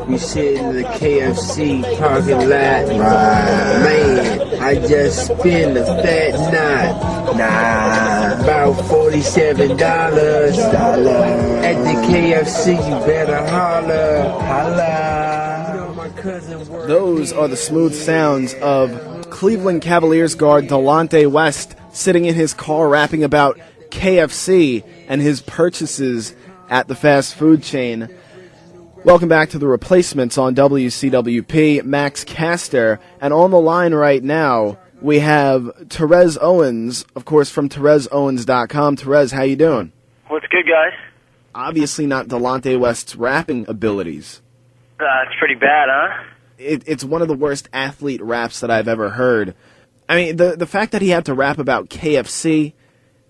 We sit in the KFC parking lot. Man, I just spent a fat knot. About $47. At the KFC, you better holla. Those are the smooth sounds of Cleveland Cavaliers guard Delonte West sitting in his car rapping about KFC and his purchases at the fast food chain. Welcome back to The Replacements on WCWP. Max Caster, and on the line right now we have Terez Owens, of course, from TerezOwens.com. Terez, how you doing? What's good, guys? Obviously not Delonte West's rapping abilities. It's pretty bad, huh? It's one of the worst athlete raps that I've ever heard. I mean, the fact that he had to rap about KFC,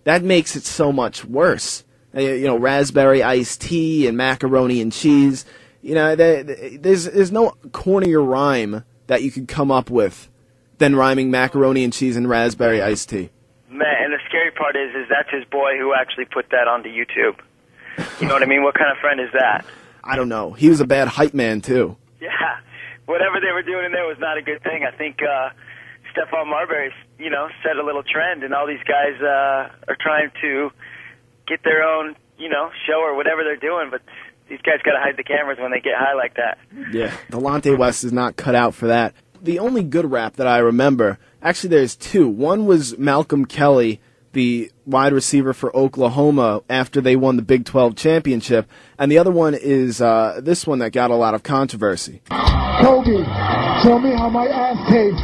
that makes it so much worse. You know, raspberry iced tea and macaroni and cheese. You know, there's no cornier rhyme that you could come up with than rhyming macaroni and cheese and raspberry iced tea. Man, and the scary part is that's his boy who actually put that onto YouTube. You know what I mean? What kind of friend is that? I don't know. He was a bad hype man, too. Yeah. Whatever they were doing in there was not a good thing. I think Stephon Marbury, set a little trend, and all these guys are trying to get their own, show or whatever they're doing, but these guys got to hide the cameras when they get high like that. Yeah, Delonte West is not cut out for that. The only good rap that I remember, actually there's two. One was Malcolm Kelly, the wide receiver for Oklahoma after they won the Big 12 championship, and the other one is this one that got a lot of controversy. Kobe, tell me how my ass tastes.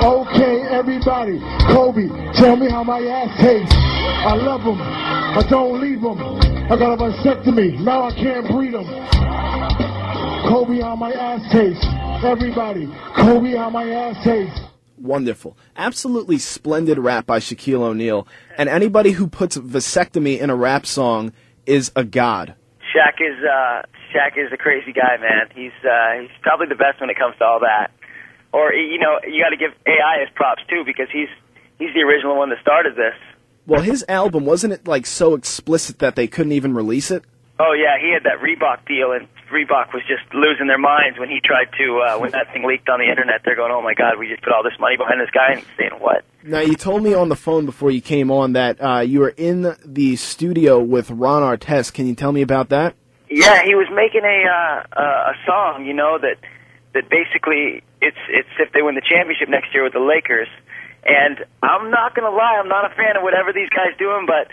Okay, everybody. Kobe, tell me how my ass tastes. I love them. I don't leave them. I got a vasectomy. Now I can't breed them. Kobe, how my ass tastes. Everybody. Kobe, how my ass tastes. Wonderful. Absolutely splendid rap by Shaquille O'Neal. And anybody who puts vasectomy in a rap song is a god. Shaq is a crazy guy, man. He's probably the best when it comes to all that. Or, you got to give AI his props, too, because he's the original one that started this. Well, his album, wasn't it, so explicit that they couldn't even release it? Oh, yeah, he had that Reebok deal, and Reebok was just losing their minds when he tried to, when that thing leaked on the internet. They're going, oh, my God, we just put all this money behind this guy, and he's saying what? Now, you told me on the phone before you came on that you were in the studio with Ron Artest. Can you tell me about that? Yeah, he was making a song, that basically it's if they win the championship next year with the Lakers. And I'm not going to lie, I'm not a fan of whatever these guys doing, but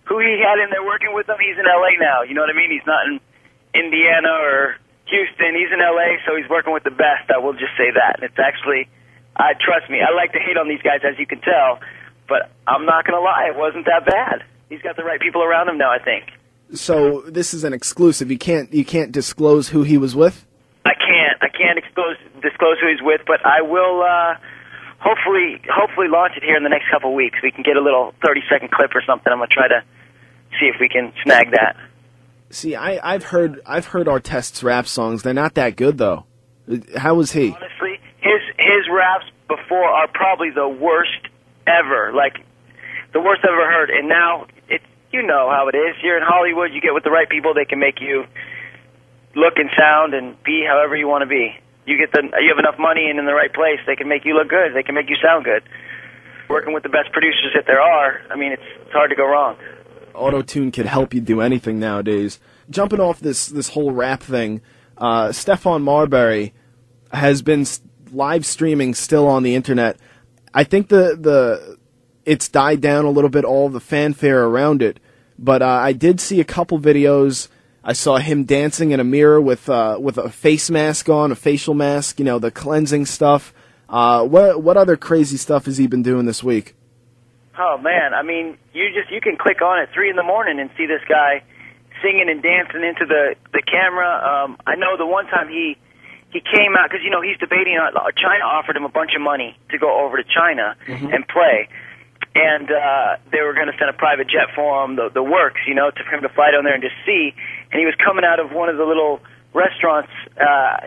who he had in there working with him, he's in L.A. now. You know what I mean? He's not in Indiana or Houston. He's in L.A., so he's working with the best. I will just say that. And it's actually, trust me, I like to hate on these guys, as you can tell, but I'm not going to lie, it wasn't that bad. He's got the right people around him now, I think. So this is an exclusive. You can't disclose who he was with? I can't disclose who he's with, but I will hopefully launch it here in the next couple of weeks. We can get a little 30-second clip or something. I'm going to try to see if we can snag that. See, I've heard Artest's rap songs. They're not that good, though. How was he? Honestly, his raps before are probably the worst ever. Like, the worst I've ever heard. And now, you know how it is. You're in Hollywood. You get with the right people. They can make you look and sound and be however you want to be. You have enough money and in the right place, they can make you look good. They can make you sound good. Working with the best producers that there are, I mean, it's hard to go wrong. Auto-tune could help you do anything nowadays. Jumping off this whole rap thing, Stephon Marbury has been live streaming still on the internet. I think it's died down a little bit, all the fanfare around it, but I did see a couple videos. I saw him dancing in a mirror with a face mask on, a facial mask, the cleansing stuff. What other crazy stuff has he been doing this week? Oh man, I mean, you can click on at 3 in the morning and see this guy singing and dancing into the camera. I know the one time he came out because he's debating. China offered him a bunch of money to go over to China and play. And they were going to send a private jet for him, the works, for him to fly down there and just see. And he was coming out of one of the little restaurants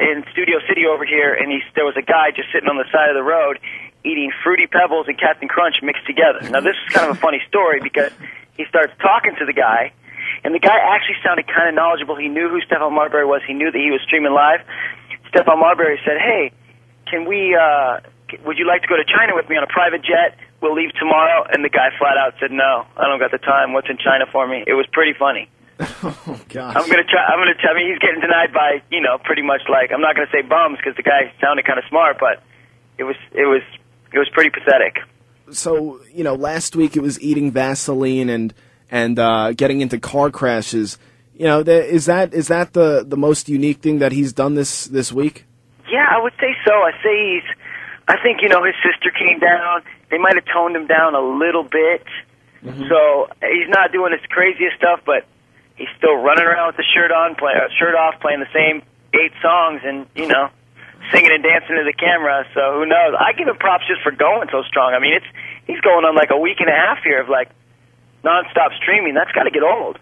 in Studio City over here, and there was a guy just sitting on the side of the road eating Fruity Pebbles and Captain Crunch mixed together. Now, this is kind of a funny story because he starts talking to the guy. And the guy actually sounded kind of knowledgeable. He knew who Stephon Marbury was. He knew that he was streaming live. Stephon Marbury said, "Hey, would you like to go to China with me on a private jet? We'll leave tomorrow." And the guy flat out said, "No, I don't got the time. What's in China for me?" It was pretty funny. Oh gosh. I'm gonna try. I mean, he's getting denied by, pretty much like, I'm not gonna say bums because the guy sounded kind of smart, but it was pretty pathetic. So, last week it was eating Vaseline and getting into car crashes. Is that the most unique thing that he's done this week? Yeah, I would say so. I think his sister came down. They might have toned him down a little bit. Mm-hmm. So he's not doing his craziest stuff, but he's still running around with the shirt off, playing the same 8 songs, and singing and dancing to the camera. So who knows? I give him props just for going so strong. I mean, he's going on like a week and a half here of like nonstop streaming. That's got to get old.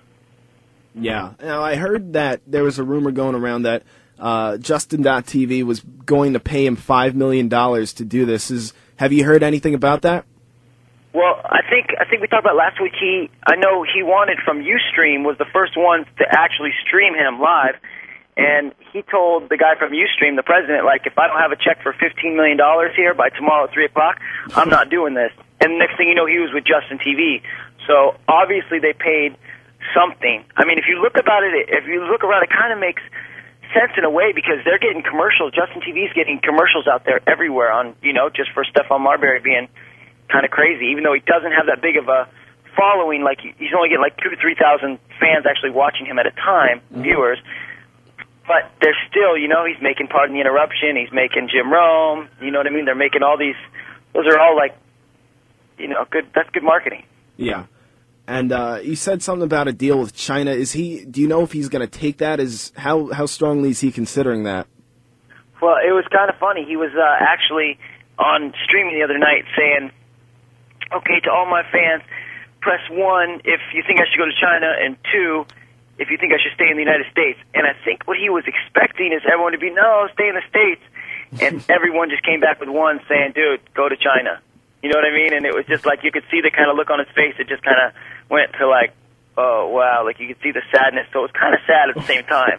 Yeah. Now I heard that there was a rumor going around that Justin.tv was going to pay him $5 million to do this. Have you heard anything about that? Well, I think we talked about last week. I know he wanted from Ustream, was the first one to actually stream him live, and he told the guy from Ustream, the president, like, if I don't have a check for $15 million here by tomorrow at 3 o'clock, I'm not doing this. And the next thing you know, he was with Justin TV. So obviously they paid something. I mean, if you look around, it kind of makes sense in a way because they're getting commercials. Justin TV's getting commercials out there everywhere on, just for Stephon Marbury being kind of crazy, even though he doesn't have that big of a following. Like, he's only getting like 2,000 to 3,000 fans actually watching him at a time, viewers. But there's still, he's making Pardon the Interruption, he's making Jim Rome, you know what I mean? They're making all these, those are all like, good, that's good marketing. Yeah. And you said something about a deal with China. Do you know if he's going to take that? How strongly is he considering that? Well, it was kind of funny. He was actually on streaming the other night saying, okay, to all my fans, press 1 if you think I should go to China, and 2 if you think I should stay in the United States. And I think what he was expecting is everyone to be, no, stay in the States. And everyone just came back with 1 saying, dude, go to China. You know what I mean? And it was just like you could see the kind of look on his face. It just kind of went to like, oh, wow. Like you could see the sadness. So it was kind of sad at the same time.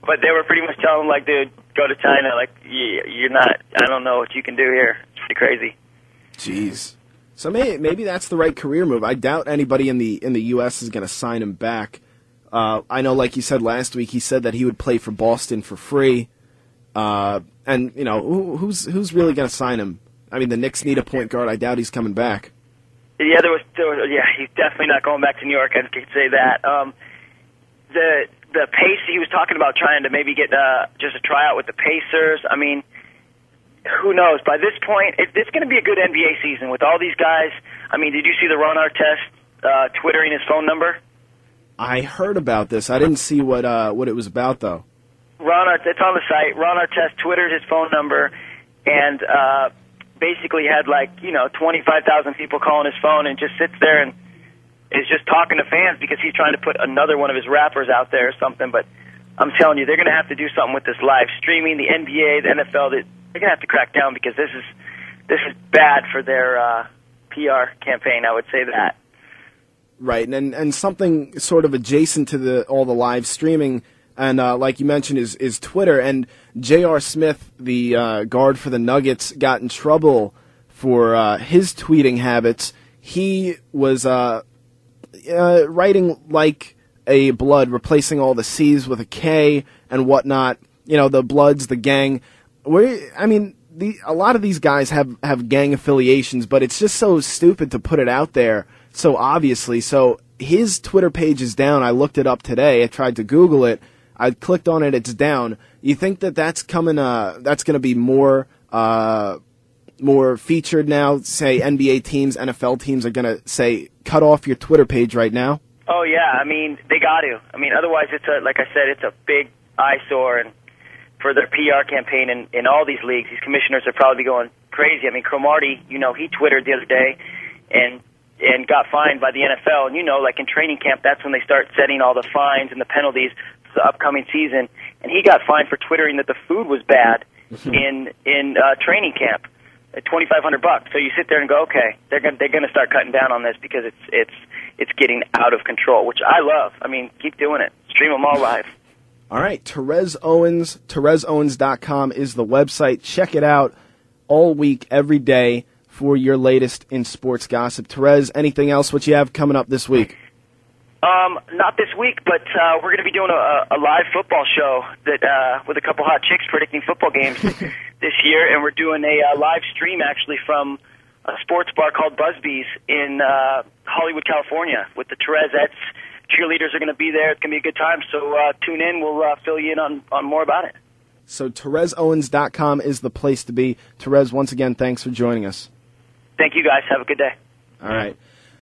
But they were pretty much telling him, like, dude, go to China. Like, you're not, I don't know what you can do here. It's pretty crazy. Jeez. So maybe that's the right career move. I doubt anybody in the U.S. is going to sign him back. I know, like you said last week, he said that he would play for Boston for free. And, who's really going to sign him? I mean, the Knicks need a point guard. I doubt he's coming back. Yeah, he's definitely not going back to New York. I can say that. The pace he was talking about trying to maybe get just a tryout with the Pacers. I mean, who knows? By this point, it's going to be a good NBA season with all these guys. I mean, did you see the Ron Artest twittering his phone number? I heard about this. I didn't see what it was about though. It's on the site. Ron Artest twittered his phone number, and basically had 25,000 people calling his phone, and just sits there and is just talking to fans because he's trying to put another one of his rappers out there or something. But I'm telling you, they're going to have to do something with this live streaming. The NBA, the NFL, they're going to have to crack down because this is bad for their PR campaign. I would say that. Right, and something sort of adjacent to all the live streaming. And like you mentioned, is Twitter. And J.R. Smith, the guard for the Nuggets, got in trouble for his tweeting habits. He was writing like a blood, replacing all the C's with a K and whatnot. The Bloods, the gang. A lot of these guys have gang affiliations, but it's just so stupid to put it out there so obviously. So his Twitter page is down. I looked it up today. I tried to Google it. I clicked on it. It's down. You think that's coming? That's going to be more featured now. Say NBA teams, NFL teams are going to say, cut off your Twitter page right now. Oh yeah, I mean they got to. I mean otherwise like I said, it's a big eyesore and for their PR campaign in all these leagues. These commissioners are probably going crazy. I mean Cromartie, he Twittered the other day and got fined by the NFL. And like in training camp, that's when they start setting all the fines and the penalties for the upcoming season. And he got fined for twittering that the food was bad in training camp at $2,500. So you sit there and go, okay, they're going to start cutting down on this because it's it's getting out of control, which I love. I mean, keep doing it. Stream them all live. All right, Terez Owens, TerezOwens.com is the website. Check it out all week, every day, for your latest in sports gossip. Terez, anything else what you have coming up this week? Not this week, but we're going to be doing a live football show that with a couple hot chicks predicting football games this year, and we're doing a live stream actually from a sports bar called Busby's in Hollywood, California, with the Terezettes. Cheerleaders are going to be there. It's going to be a good time, so tune in. We'll fill you in on more about it. So TerezOwens.com is the place to be. Terez, once again, thanks for joining us. Thank you, guys. Have a good day. All right.